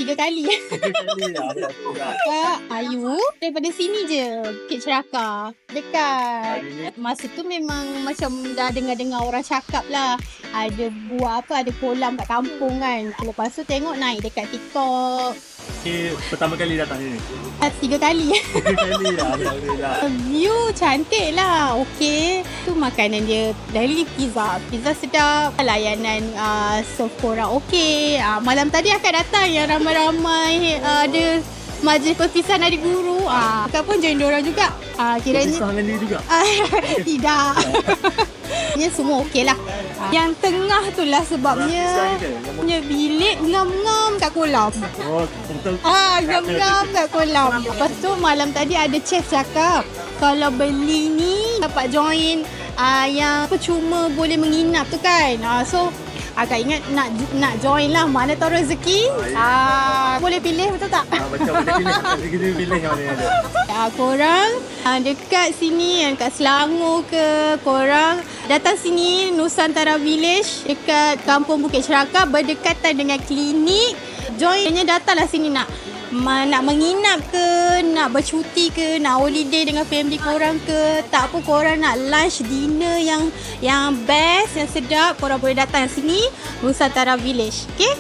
3 kali. Kak Ayu daripada sini je, Bukit Cerakar. Dekat. Masa tu memang macam dah dengar-dengar orang cakap lah. Ada buat apa, ada kolam kat kampung kan. Lepas tu tengok naik dekat TikTok. Okay, pertama kali datang sini? 3 kali. 3 kali lah, alhamdulillah. View cantik lah. Okay. Tu makanan dia. Dari pizza. Pizza sedap. Layanan serve korang okay. Malam tadi akan datang yang ramai-ramai ada majlis perpisahan adik guru. Akak pun join diorang juga. Kiranya Perpisah dengan dia juga? tidak. Dia semua okey lah. Yang tengah tu lah sebabnya punya bilik ngam-ngam kat kolam. Oh, betul. Ngam-ngam kat kolam. Lepas tu malam tadi ada chef cakap kalau beli ni dapat join yang percuma boleh menginap tu kan. So agak ingat nak join lah, mana tahu rezeki. Boleh pilih, betul tak? Macam boleh pilih yang mana yang ada. Korang dekat sini yang kat Selangor ke, korang datang sini Nusantara Village dekat Kampung Bukit Cerakar berdekatan dengan klinik. Joinnya datanglah sini nak menginap ke, nak bercuti ke, nak holiday dengan family korang ke, tak apa korang nak lunch, dinner yang best, yang sedap, korang boleh datang sini Nusantara Village. Okay?